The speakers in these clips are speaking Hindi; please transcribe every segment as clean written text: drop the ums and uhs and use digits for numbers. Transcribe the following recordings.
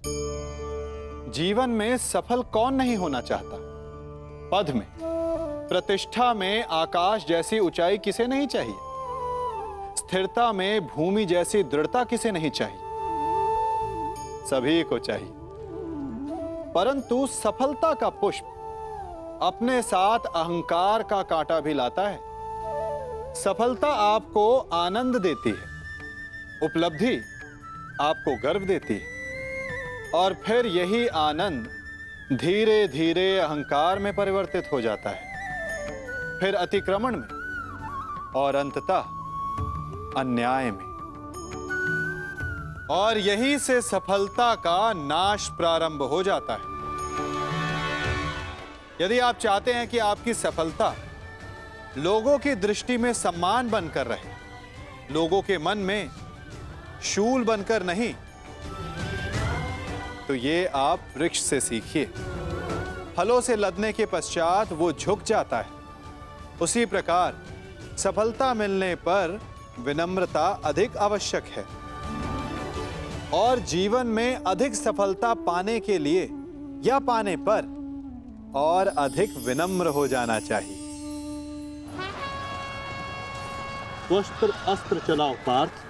जीवन में सफल कौन नहीं होना चाहता? पद में, प्रतिष्ठा में आकाश जैसी ऊंचाई किसे नहीं चाहिए? स्थिरता में भूमि जैसी दृढ़ता किसे नहीं चाहिए? सभी को चाहिए। परंतु सफलता का पुष्प अपने साथ अहंकार का कांटा भी लाता है। सफलता आपको आनंद देती है, उपलब्धि आपको गर्व देती है, और फिर यही आनंद धीरे धीरे अहंकार में परिवर्तित हो जाता है, फिर अतिक्रमण में, और अंततः अन्याय में। और यहीं से सफलता का नाश प्रारंभ हो जाता है। यदि आप चाहते हैं कि आपकी सफलता लोगों की दृष्टि में सम्मान बनकर रहे, लोगों के मन में शूल बनकर नहीं, तो ये आप वृक्ष से सीखिए। फलों से लदने के पश्चात वो झुक जाता है। उसी प्रकार सफलता मिलने पर विनम्रता अधिक आवश्यक है, और जीवन में अधिक सफलता पाने के लिए या पाने पर और अधिक विनम्र हो जाना चाहिए। वस्त्र अस्त्र चलाओ पार्थ।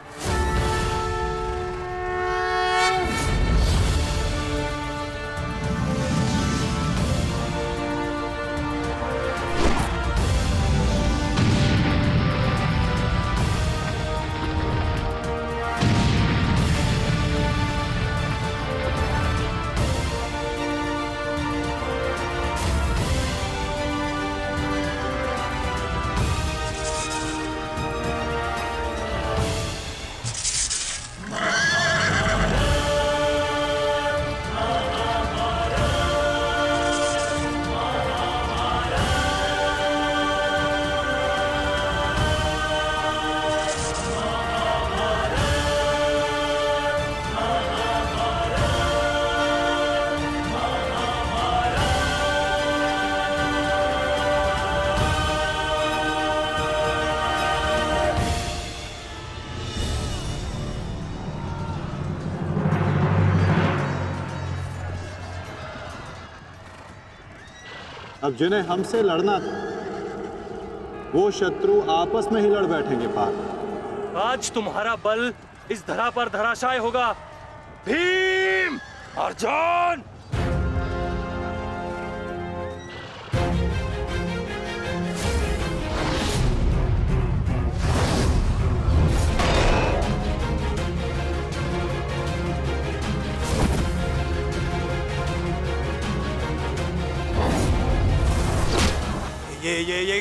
अब जिन्हें हमसे लड़ना था, वो शत्रु आपस में ही लड़ बैठेंगे पार्थ। आज तुम्हारा बल इस धरा पर धराशाय होगा। भीम, अर्जुन!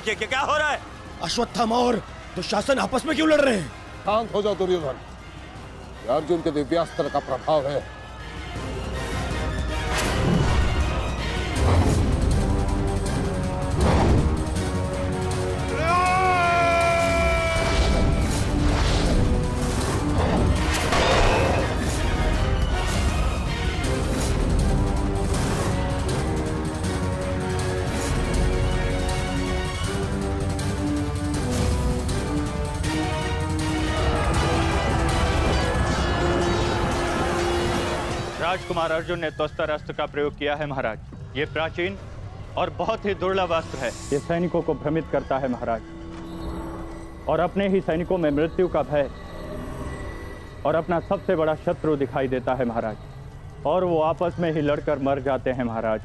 ये क्या हो रहा है? अश्वत्थामा और दुशासन आपस में क्यों लड़ रहे हैं? शांत हो जाओ दुर्योधन, ये अर्जुन के दिव्यास्त्र का प्रभाव है। राजकुमार अर्जुन ने त्वस्तर अस्त्र का प्रयोग किया है महाराज। ये प्राचीन और बहुत ही दुर्लभ अस्त्र है। ये सैनिकों को भ्रमित करता है महाराज, और अपने ही सैनिकों में मृत्यु का भय और अपना सबसे बड़ा शत्रु दिखाई देता है महाराज, और वो आपस में ही लड़कर मर जाते हैं महाराज।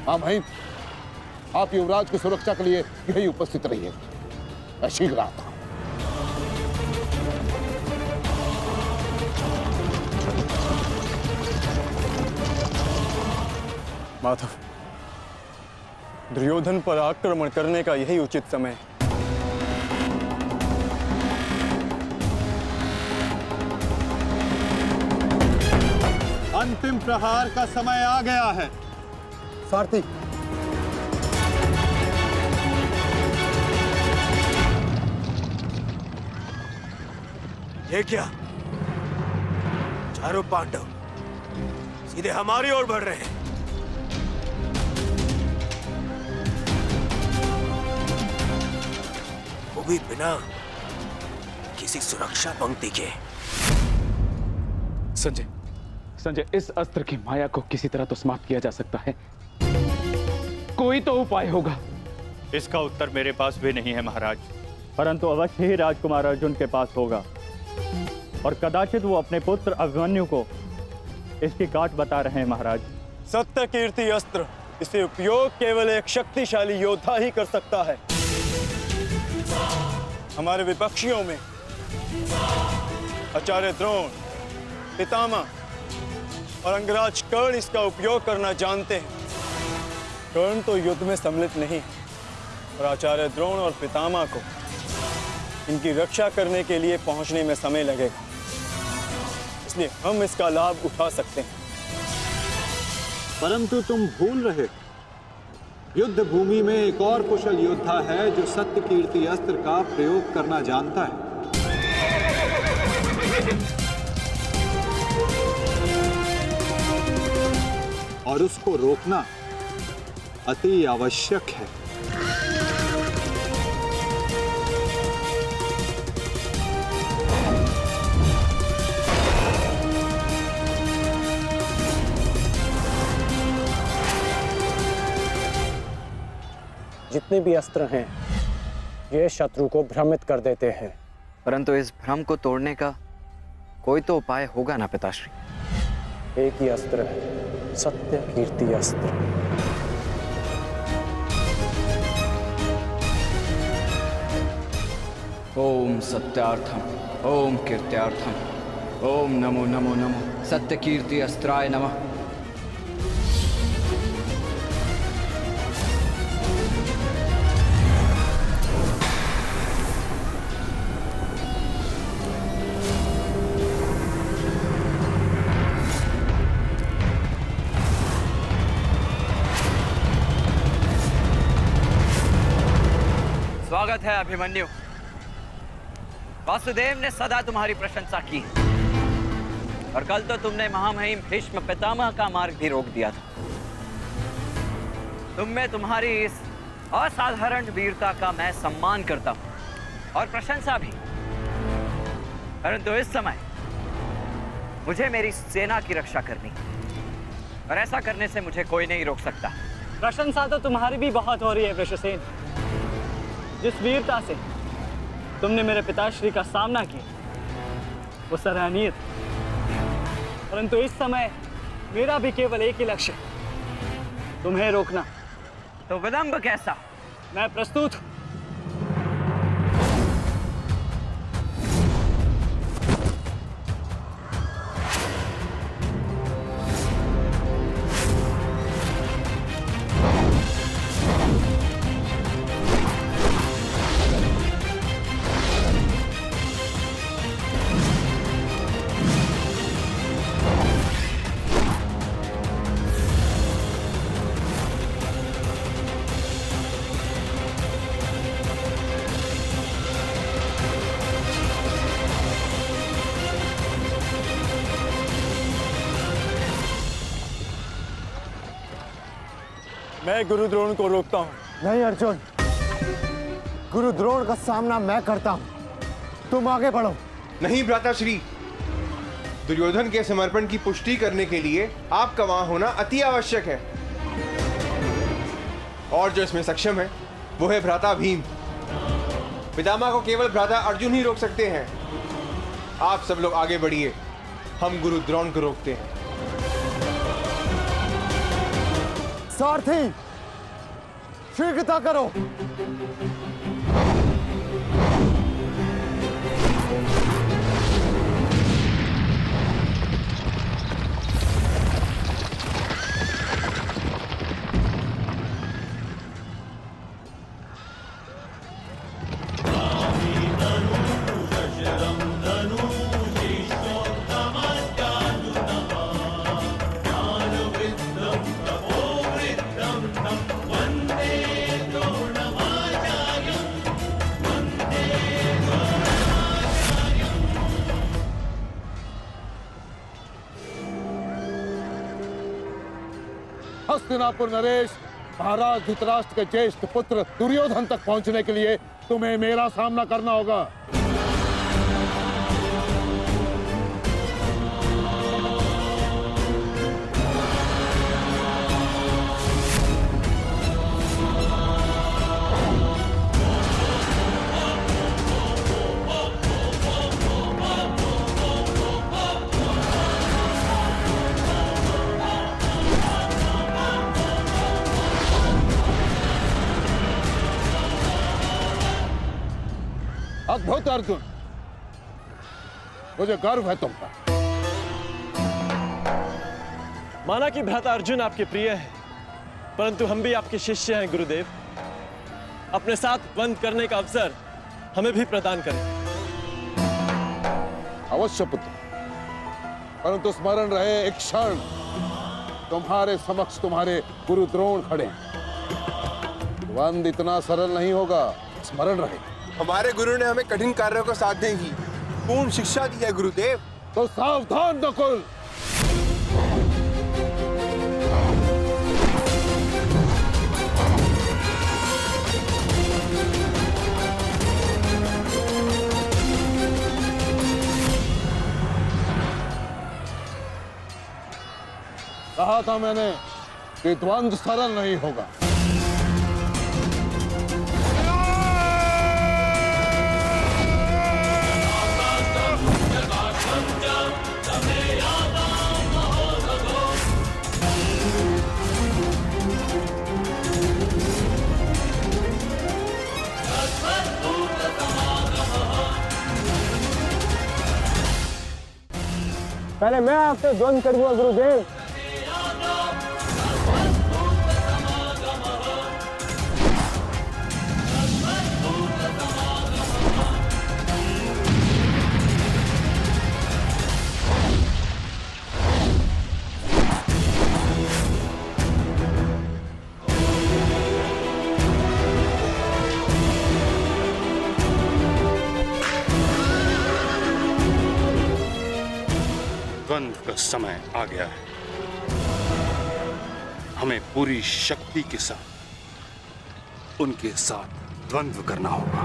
हाँ भाई, आप युवराज की सुरक्षा के लिए यही उपस्थित रहिए। मैं शीघ्र आता हूं। माधव, दुर्योधन पर आक्रमण करने का यही उचित समय है। अंतिम प्रहार का समय आ गया है। सारथी, ये क्या? चारों पांडव सीधे हमारी ओर बढ़ रहे हैं। वो भी बिना किसी सुरक्षा पंक्ति के। संजय, संजय, इस अस्त्र की माया को किसी तरह तो समाप्त किया जा सकता है। कोई तो उपाय होगा। इसका उत्तर मेरे पास भी नहीं है महाराज, परंतु अवश्य ही राजकुमार अर्जुन के पास होगा और कदाचित वो अपने पुत्र अभिमन्यु को इसकी काट बता रहे हैं महाराज। सत्य कीर्ति अस्त्र, इसे उपयोग केवल एक शक्तिशाली योद्धा ही कर सकता है। हमारे विपक्षियों में आचार्य द्रोण, पितामह और अंगराज कर्ण इसका उपयोग करना जानते हैं। कर्ण तो युद्ध में सम्मिलित नहीं और आचार्य द्रोण और पितामह को इनकी रक्षा करने के लिए पहुंचने में समय लगेगा, इसलिए हम इसका लाभ उठा सकते हैं। परंतु तुम भूल रहे, युद्ध भूमि में एक और कुशल योद्धा है जो सत्य कीर्ति अस्त्र का प्रयोग करना जानता है। और उसको रोकना अति आवश्यक है। जितने भी अस्त्र हैं ये शत्रु को भ्रमित कर देते हैं, परंतु इस भ्रम को तोड़ने का कोई तो उपाय होगा ना पिताश्री। एक ही अस्त्र है, सत्य कीर्ति अस्त्र। ओम सत्यार्थम ओम कीर्त्यार्थम ओम नमो नमो नमो सत्य कीर्ति अस्त्राय नमः। स्वागत है अभिमन्यु। वासुदेव ने सदा तुम्हारी प्रशंसा की और कल तो तुमने महामहिम भीष्म पितामह का मार्ग भी रोक दिया था। तुम में तुम्हारी इस असाधारण वीरता का मैं सम्मान करता हूं और प्रशंसा भी, परंतु इस समय मुझे मेरी सेना की रक्षा करनी और ऐसा करने से मुझे कोई नहीं रोक सकता। प्रशंसा तो तुम्हारी भी बहुत हो रही है वृषसेन। जिस वीरता से तुमने मेरे पिताश्री का सामना किया वो सराहनीय था, परंतु इस समय मेरा भी केवल एक ही लक्ष्य है, तुम्हें रोकना। तो विलंब कैसा? मैं प्रस्तुत हूं। मैं गुरु द्रोण को रोकता हूँ। नहीं अर्जुन, गुरु द्रोण का सामना मैं करता हूं, तुम आगे बढ़ो। नहीं भ्राताश्री, दुर्योधन के समर्पण की पुष्टि करने के लिए आपका वहां होना अति आवश्यक है, और जो इसमें सक्षम है वो है भ्राता भीम। पितामह को केवल भ्राता अर्जुन ही रोक सकते हैं। आप सब लोग आगे बढ़िए, हम गुरु द्रोण को रोकते हैं। सारथी, शीघ्रता करो। हस्तिनापुर नरेश, महाराज धृतराष्ट्र के ज्येष्ठ पुत्र दुर्योधन तक पहुंचने के लिए तुम्हें मेरा सामना करना होगा। अद्भुत अर्जुन, मुझे गर्व है तुम पर। माना कि भ्राता अर्जुन आपके प्रिय है, परंतु हम भी आपके शिष्य हैं गुरुदेव। अपने साथ बंद करने का अवसर हमें भी प्रदान करें। अवश्य पुत्र, परंतु स्मरण रहे एक क्षण तुम्हारे समक्ष तुम्हारे गुरु द्रोण खड़े हैं। द्वंद इतना सरल नहीं होगा, स्मरण रहे। हमारे गुरु ने हमें कठिन कार्यों को साधने की पूर्ण शिक्षा दी है गुरुदेव। तो सावधान नकुल। कहा था मैंने कि द्वंद सरल नहीं होगा। पहले मैं आपसे द्वंद करूंगा गुरुदेव। द्वंद्व का समय आ गया है। हमें पूरी शक्ति के साथ उनके साथ द्वंद्व करना होगा।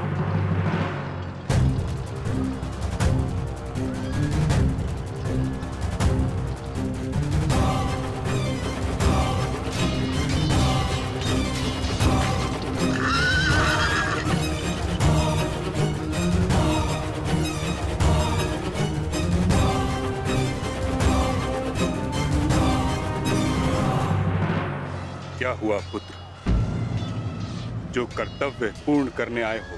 क्या हुआ पुत्र? जो कर्तव्य पूर्ण करने आए हो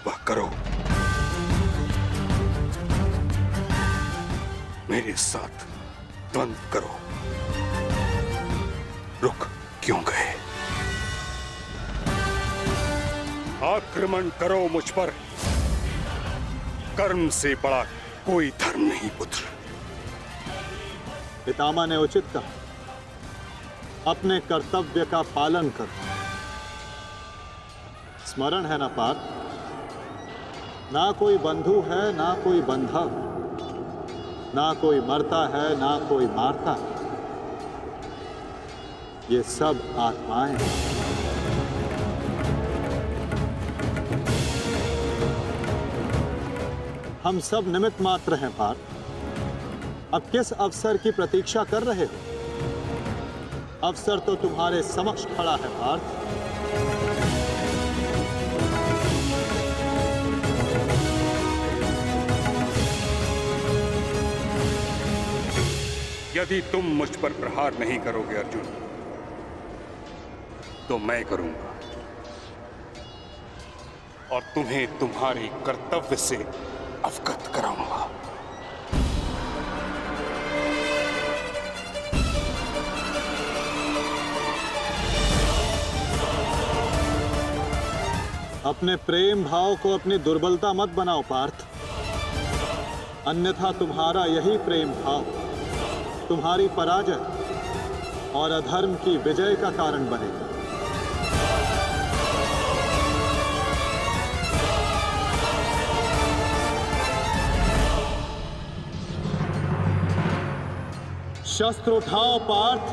वह करो। मेरे साथ द्वंद्व करो। रुक क्यों गए? आक्रमण करो मुझ पर। कर्म से बड़ा कोई धर्म नहीं पुत्र। पितामह ने उचित कहा, अपने कर्तव्य का पालन कर। स्मरण है ना पार्थ, ना कोई बंधु है ना कोई बंधा, ना कोई मरता है ना कोई मारता है। ये सब आत्माएं हैं। हम सब निमित्त मात्र हैं पार्थ। अब किस अवसर की प्रतीक्षा कर रहे हो? अवसर तो तुम्हारे समक्ष खड़ा है पार्थ। यदि तुम मुझ पर प्रहार नहीं करोगे अर्जुन, तो मैं करूंगा और तुम्हें तुम्हारे कर्तव्य से अवगत कराऊंगा। अपने प्रेम भाव को अपनी दुर्बलता मत बनाओ पार्थ, अन्यथा तुम्हारा यही प्रेम भाव तुम्हारी पराजय और अधर्म की विजय का कारण बनेगा। शस्त्र उठाओ पार्थ,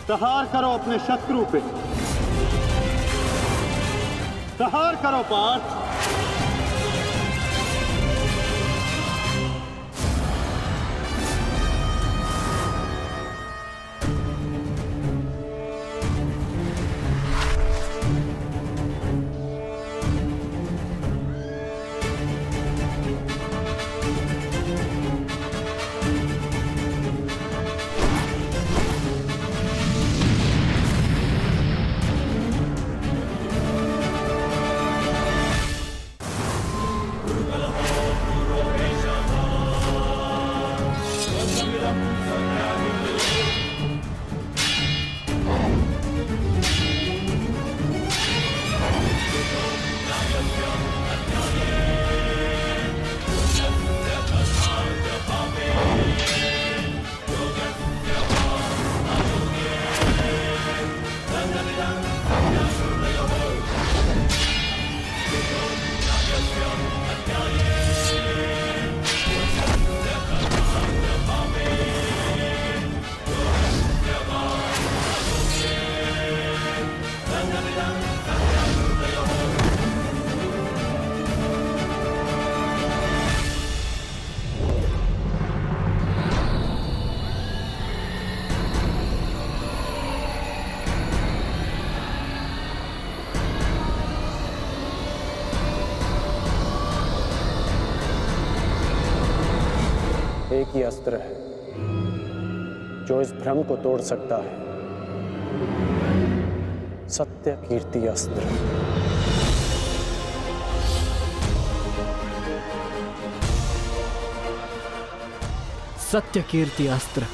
प्रहार करो अपने शत्रु पे, प्रहार करो पार्थ। एक ही अस्त्र है जो इस भ्रम को तोड़ सकता है, सत्य कीर्ति अस्त्र। सत्य कीर्ति अस्त्र।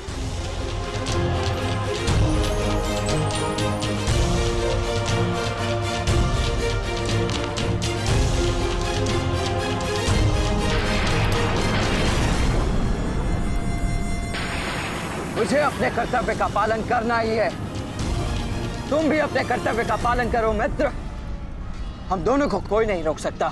मुझे अपने कर्तव्य का पालन करना ही है। तुम भी अपने कर्तव्य का पालन करो मित्र। हम दोनों को कोई नहीं रोक सकता।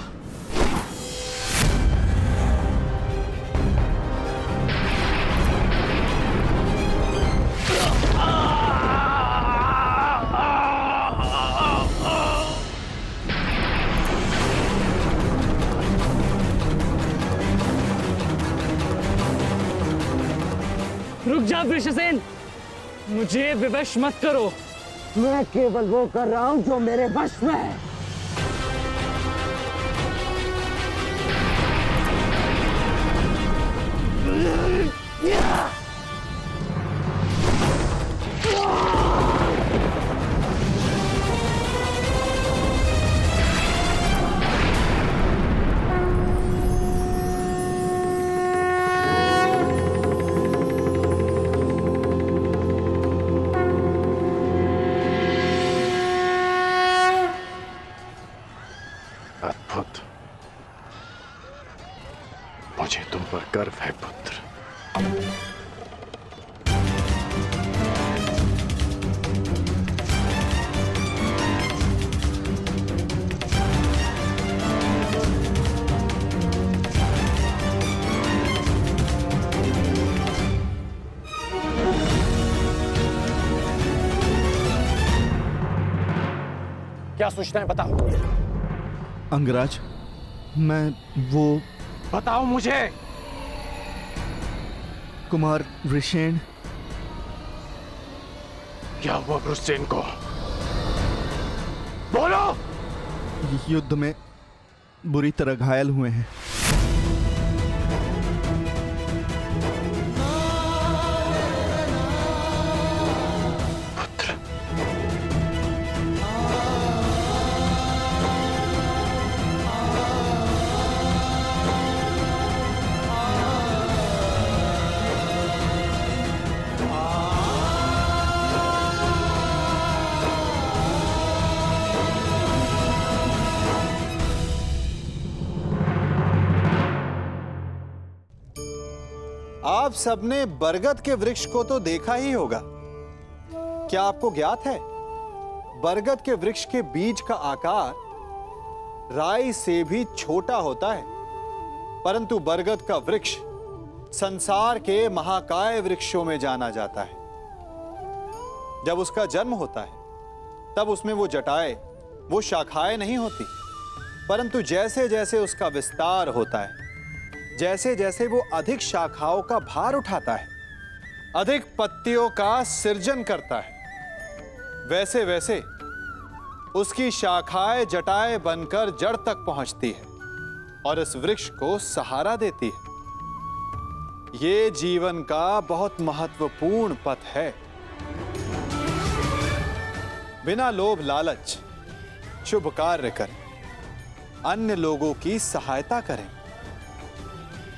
रुक जा वृषसेन, मुझे विवश मत करो। मैं केवल वो कर रहा हूं जो मेरे वश में है। अद्भुत। मुझे तुम पर गर्व है पुत्र। क्या सूचना है बताओ। अंगराज, मैं वो बताओ मुझे। कुमार वृषेण। क्या हुआ वृषसेन को? बोलो। युद्ध में बुरी तरह घायल हुए हैं। आप सबने बरगद के वृक्ष को तो देखा ही होगा। क्या आपको ज्ञात है, बरगद के वृक्ष के बीज का आकार राई से भी छोटा होता है, परंतु बरगद का वृक्ष संसार के महाकाय वृक्षों में जाना जाता है। जब उसका जन्म होता है तब उसमें वो जटाएं, वो शाखाएं नहीं होती, परंतु जैसे जैसे उसका विस्तार होता है, जैसे जैसे वो अधिक शाखाओं का भार उठाता है, अधिक पत्तियों का सृजन करता है, वैसे वैसे उसकी शाखाएं जटाएं बनकर जड़ तक पहुंचती है और इस वृक्ष को सहारा देती है। ये जीवन का बहुत महत्वपूर्ण पथ है। बिना लोभ लालच शुभ कार्य करें, अन्य लोगों की सहायता करें।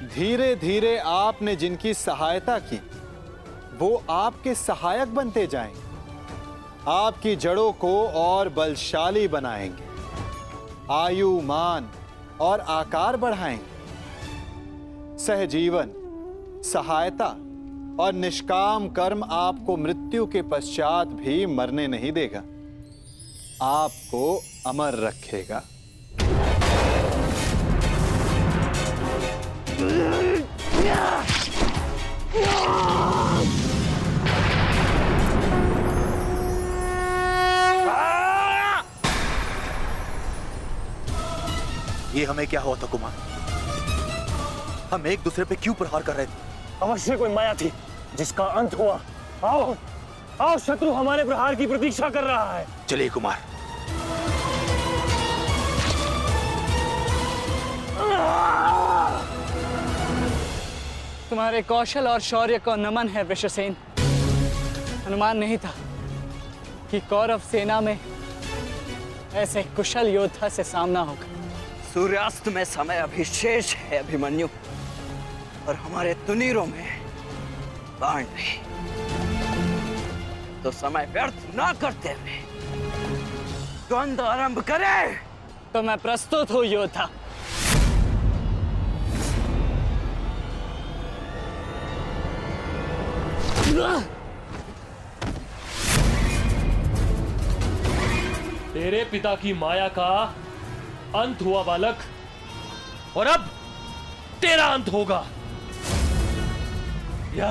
धीरे धीरे आपने जिनकी सहायता की वो आपके सहायक बनते जाएंगे, आपकी जड़ों को और बलशाली बनाएंगे, आयु मान और आकार बढ़ाएंगे। सहजीवन, सहायता और निष्काम कर्म आपको मृत्यु के पश्चात भी मरने नहीं देगा, आपको अमर रखेगा। ये हमें क्या हुआ था कुमार? हम एक दूसरे पे क्यों प्रहार कर रहे थे? अवश्य कोई माया थी जिसका अंत हुआ। आओ आओ, शत्रु हमारे प्रहार की प्रतीक्षा कर रहा है। चलिए कुमार। तुम्हारे कौशल और शौर्य को नमन है वृषसेन। अनुमान नहीं था कि कौरव सेना में ऐसे कुशल योद्धा से सामना होगा। सूर्यास्त में समय अभी शेष है अभिमन्यु, और हमारे तुनीरों में बाण नहीं। तो समय व्यर्थ ना करते हुए द्वंद्व आरंभ करें। तो मैं प्रस्तुत हूं योद्धा। तेरे पिता की माया का अंत हुआ बालक, और अब तेरा अंत होगा। या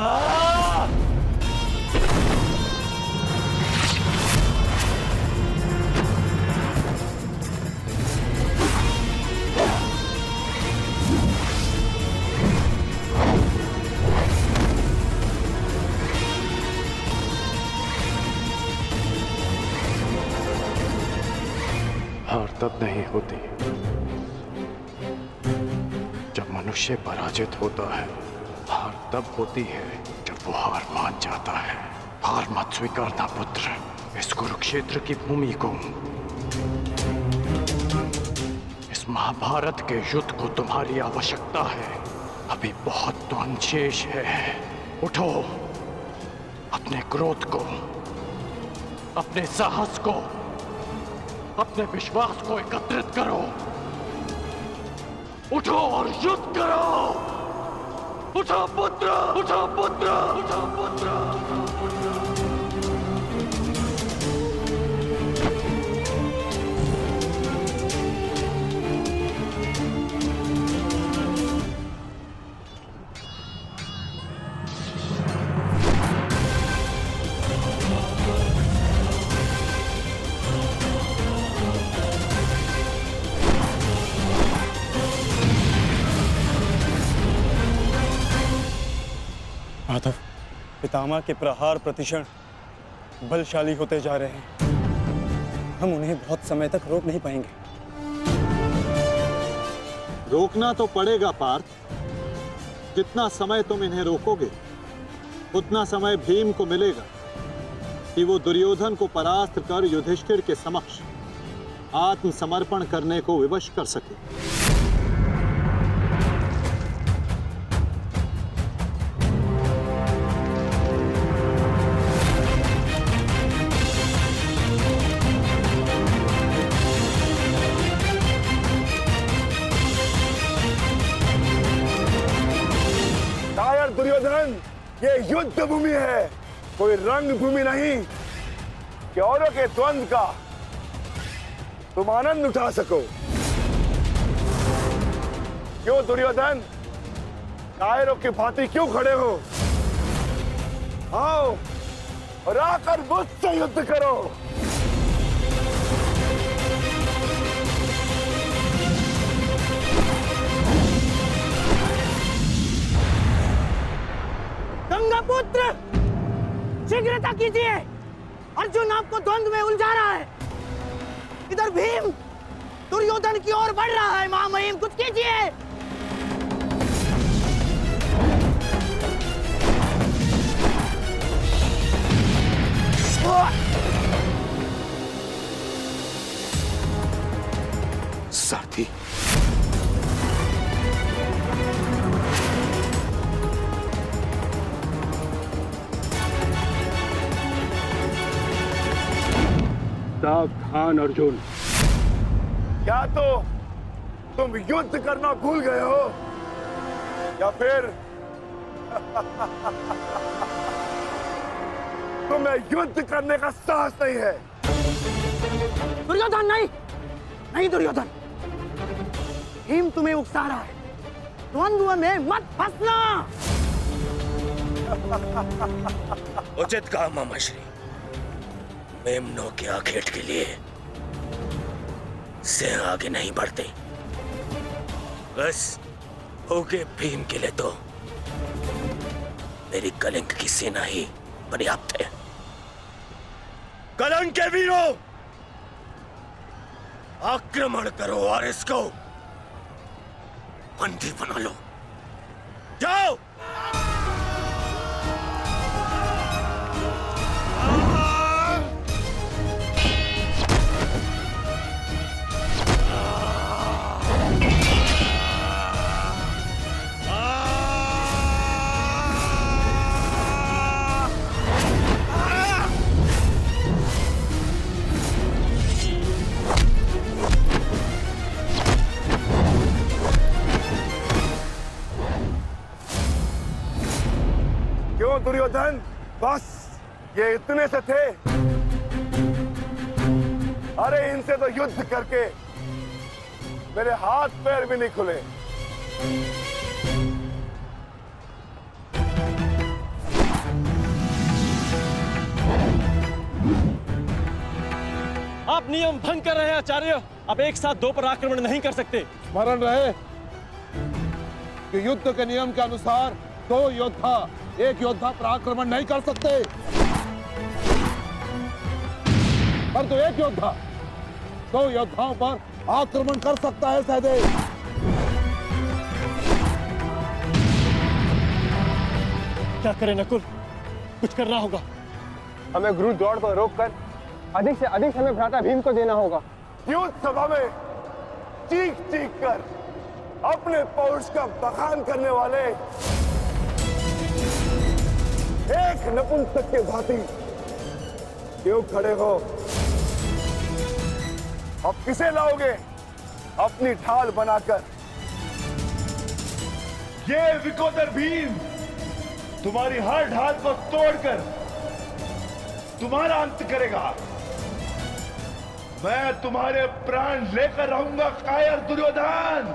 हार तब नहीं होती जब मनुष्य पराजित होता है। हार तब होती है जब वो हार मान जाता है। हार मत स्वीकारना पुत्र। इस कुरुक्षेत्र की भूमि को, इस महाभारत के युद्ध को तुम्हारी आवश्यकता है। अभी बहुत द्वंद्व शेष है। उठो, अपने क्रोध को, अपने साहस को, अपने विश्वास को एकत्रित करो। उठो और युद्ध करो। उठो पुत्र, उठो पुत्र, उठो पुत्र। माधव, पितामह के प्रहार प्रतिक्षण बलशाली होते जा रहे हैं। हम उन्हें बहुत समय तक रोक नहीं पाएंगे। रोकना तो पड़ेगा पार्थ। जितना समय तुम इन्हें रोकोगे उतना समय भीम को मिलेगा कि वो दुर्योधन को परास्त कर युधिष्ठिर के समक्ष आत्मसमर्पण करने को विवश कर सके। दुर्योधन, ये युद्ध भूमि है, कोई रंग भूमि नहीं कि औरों के द्वंद्व का तुम आनंद उठा सको। क्यों दुर्योधन, कायरों की भांति क्यों खड़े हो? आओ और आकर मुझसे युद्ध करो। गंगापुत्र, शीघ्रता कीजिए। अर्जुन आपको द्वंद्व में उलझा रहा है। इधर भीम दुर्योधन की ओर बढ़ रहा है। महामहिम, कुछ कीजिए। सारथी, सावधान अर्जुन। क्या तो तुम युद्ध करना भूल गए हो या फिर तुम्हें युद्ध करने का साहस नहीं है? दुर्योधन नहीं, नहीं दुर्योधन, भीम तुम्हें उकसा रहा है। द्वंद्व में मत फंसना। उचित कहा मामाश्री। मेमनों के आखेट के लिए से आगे नहीं बढ़ते। बस होगे भीम के लिए तो मेरी कलिंग की सेना ही पर्याप्त है। कलंक के वीरों, आक्रमण करो और इसको बंदी बना लो। जाओ। दुर्योधन, बस ये इतने से थे? अरे इनसे तो युद्ध करके मेरे हाथ पैर भी नहीं खुले। आप नियम भंग कर रहे हैं आचार्य। आप एक साथ दो पर आक्रमण नहीं कर सकते। स्मरण रहे कि युद्ध के नियम के अनुसार दो योद्धा एक योद्धा पर आक्रमण नहीं कर सकते, पर तो एक योद्धा दो योद्धाओं पर आक्रमण कर सकता है। सहदेव, क्या करें नकुल? कुछ करना होगा। हमें गुरु द्रोण को रोककर अधिक से अधिक समय भ्राता भीम को देना होगा। युद्ध सभा में चीख चीख कर अपने पौरुष का बखान करने वाले एक नपुंसक के भांति क्यों खड़े हो? अब किसे लाओगे अपनी ढाल बनाकर? ये विकोदर भीम तुम्हारी हर ढाल को तोड़कर तुम्हारा अंत करेगा। मैं तुम्हारे प्राण लेकर रहूंगा कायर दुर्योधन।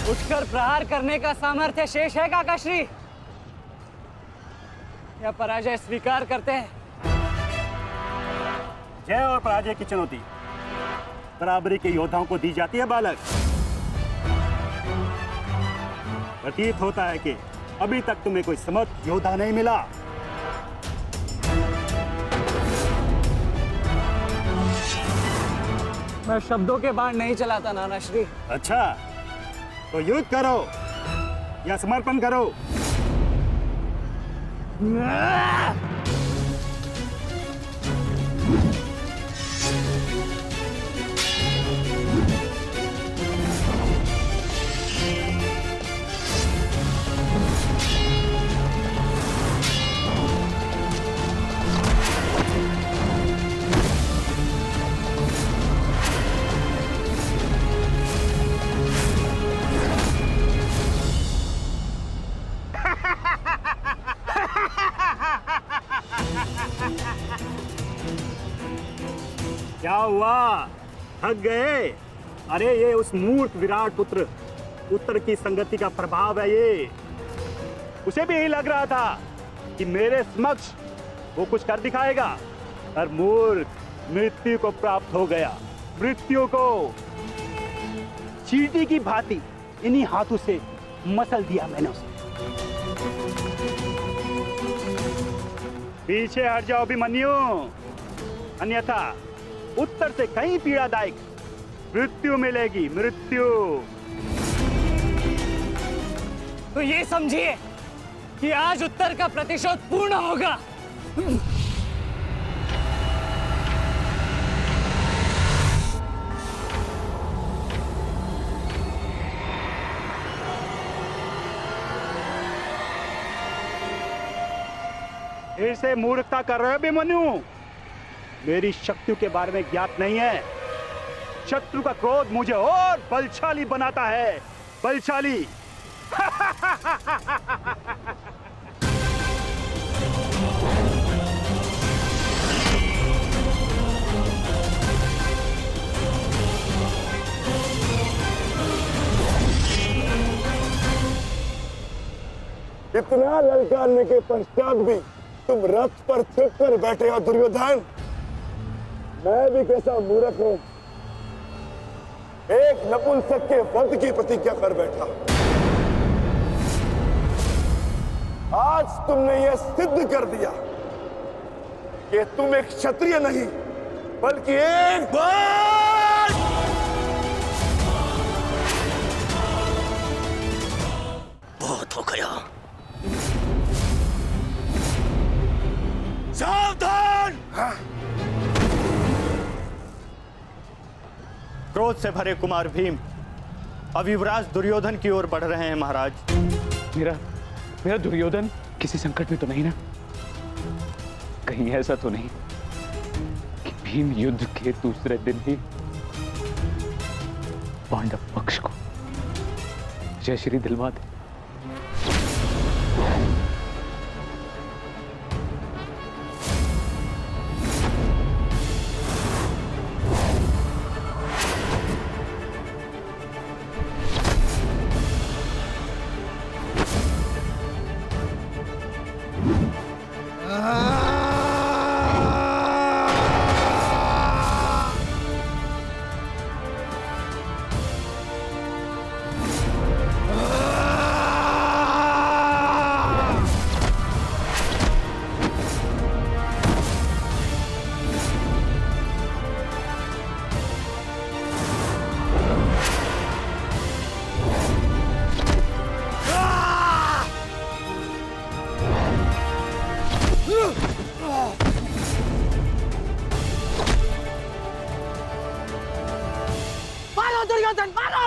उठकर प्रहार करने का सामर्थ्य शेष है काकाश्री, या पराजय स्वीकार करते हैं? जय और पराजय की चुनौती बराबरी के योद्धाओं को दी जाती है बालक। प्रतीत होता है कि अभी तक तुम्हें कोई समर्थ योद्धा नहीं मिला। मैं शब्दों के बाण नहीं चलाता नानाश्री। अच्छा, तो युद्ध करो या समर्पण करो। क्या हुआ, थक गए? अरे ये उस मूर्ख विराट पुत्र उत्तर की संगति का प्रभाव है। ये उसे भी यही लग रहा था कि मेरे समक्ष वो कुछ कर दिखाएगा, पर मूर्ख मृत्यु को प्राप्त हो गया। मृत्यु को चींटी की भांति इन्हीं हाथों से मसल दिया मैंने उसे। पीछे हट जाओ अभिमन्यु, अन्यथा उत्तर से कहीं पीड़ादायक मृत्यु मिलेगी। मृत्यु। तो ये समझिए कि आज उत्तर का प्रतिशोध पूर्ण होगा। फिर से मूर्खता कर रहे हो अभिमन्यु? मेरी शक्तियों के बारे में ज्ञात नहीं है। शत्रु का क्रोध मुझे और बलशाली बनाता है। बलशाली। इतना ललकारने के पश्चात भी तुम रथ पर छिप कर बैठे हो दुर्योधन। मैं भी कैसा मूर्ख हूं, एक नपुंसक के वध की प्रतिज्ञा कर बैठा। आज तुमने यह सिद्ध कर दिया कि तुम एक क्षत्रिय नहीं बल्कि एक बहुत हो गया। सावधान! क्रोध से भरे कुमार भीम अब युवराज दुर्योधन की ओर बढ़ रहे हैं महाराज। मेरा दुर्योधन किसी संकट में तो नहीं ना? कहीं ऐसा तो नहीं कि भीम युद्ध के दूसरे दिन ही पांडव पक्ष को जयश्री दिलवा दे? मारो दुर्योधन, मारो!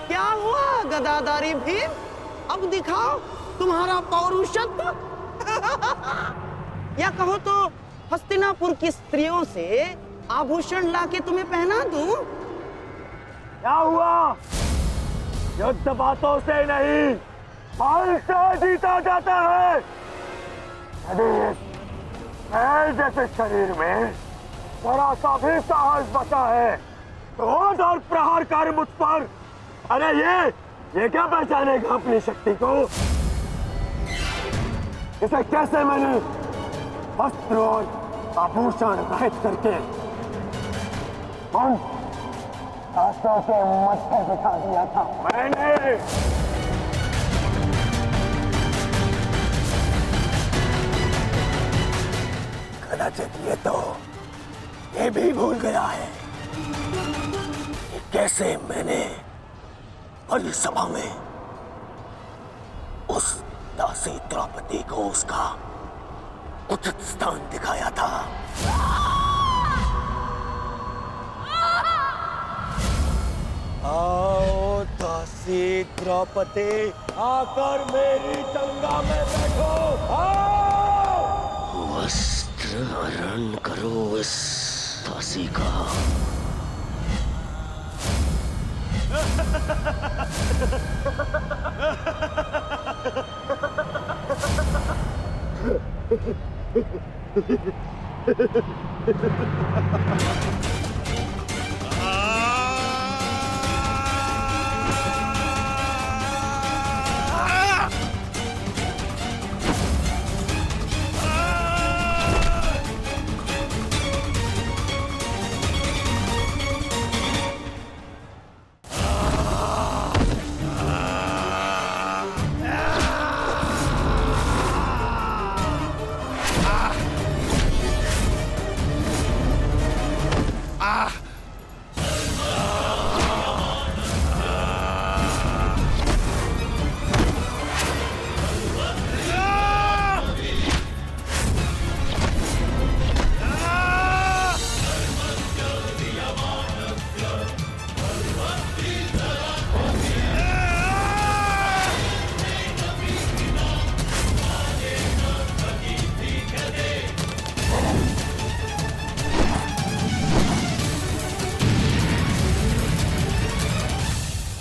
क्या हुआ गदाधारी भीम? अब दिखाओ तुम्हारा पौरुषत्व। या कहो तो हस्तिनापुर की स्त्रियों से आभूषण लाके तुम्हें पहना दूं? क्या हुआ? युद्ध बातों से नहीं, बल से जीता जाता है। यदि मैं जैसे शरीर में जरा सा भी साहस बचा है, क्रोध और प्रहार कर मुझ पर। अरे ये क्या पहचानेगा अपनी शक्ति को? इसे कैसे मैंने वस्त्र और आभूषण रहित करके शास्त्रों के मत्थे बिठा दिया था मैंने। कदाचित ये भी भूल गया है कि कैसे मैंने बड़ी सभा में उस दासी द्रौपदी को उसका उचित स्थान दिखाया था। आओ दासी द्रौपदी, आकर मेरी गंगा में बैठो। आओ। वस्त्र हरण करो इस दासी का।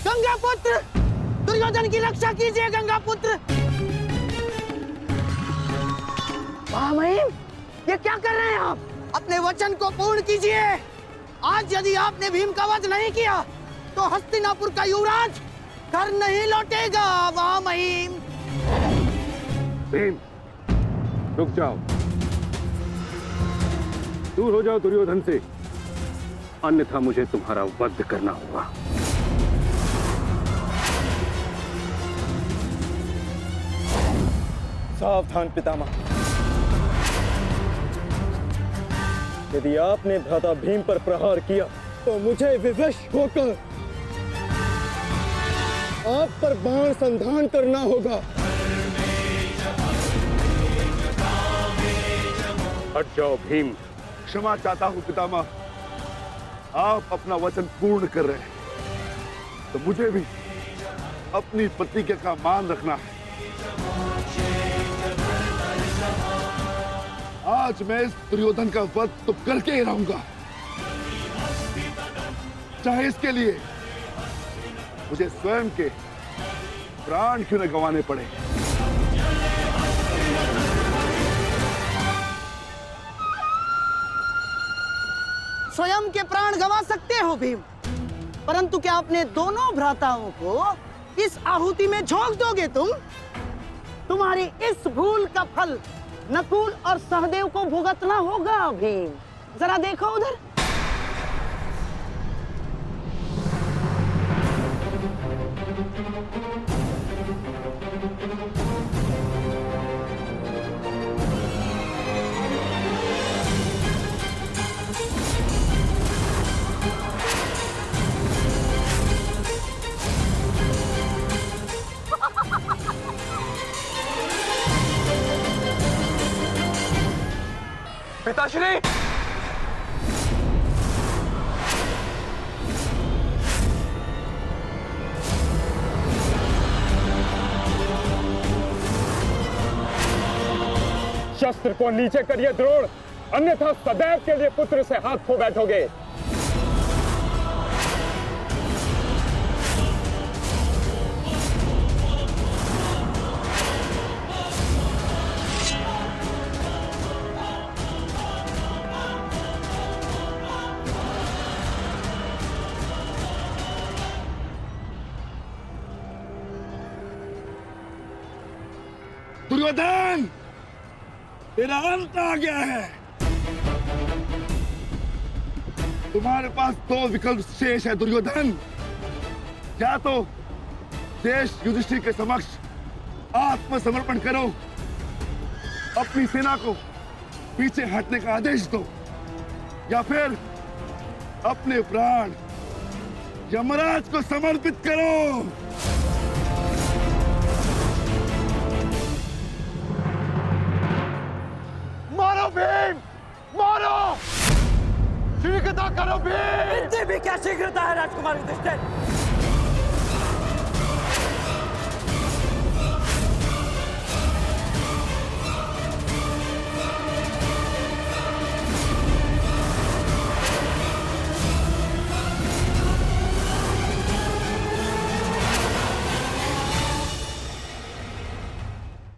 गंगा पुत्र, दुर्योधन की रक्षा कीजिए गंगा पुत्र। महामहिम, ये क्या कर रहे हैं आप? अपने वचन को पूर्ण कीजिए। आज यदि आपने भीम का वध नहीं किया तो हस्तिनापुर का युवराज घर नहीं लौटेगा। महामहिम। भीम, रुक जाओ, दूर हो जाओ दुर्योधन से, अन्यथा मुझे तुम्हारा वध करना होगा। सावधान पितामह, यदि आपने भ्राता भीम पर प्रहार किया तो मुझे विवश होकर आप पर बाण संधान करना होगा। हट जाओ भीम। क्षमा चाहता हूं पितामह, आप अपना वचन पूर्ण कर रहे हैं तो मुझे भी अपनी प्रतिज्ञा का मान रखना है। आज मैं इस दुर्योधन का वध तो करके ही रहूंगा, चाहे इसके लिए मुझे स्वयं के प्राण क्यों न गंवाने पड़े। स्वयं के प्राण गंवा सकते हो भीम, परंतु क्या अपने दोनों भ्राताओं को इस आहुति में झोंक दोगे तुम? तुम्हारी इस भूल का फल नकुल और सहदेव को भुगतना होगा भीम। जरा देखो उधर। पिताश्री, शस्त्र को नीचे करिए द्रोण, अन्यथा सदैव के लिए पुत्र से हाथ खो बैठोगे। दुर्योधन, तेरा अंत आ गया है। तुम्हारे पास दो विकल्प शेष है दुर्योधन। या तो देश युधिष्ठिर के समक्ष आत्मसमर्पण करो, अपनी सेना को पीछे हटने का आदेश दो, या फिर अपने प्राण यमराज को समर्पित करो। मारो भीम, मारो! शीघ्रता करो भीम! इतनी भी क्या शीघ्रता है राजकुमार युधिष्ठिर?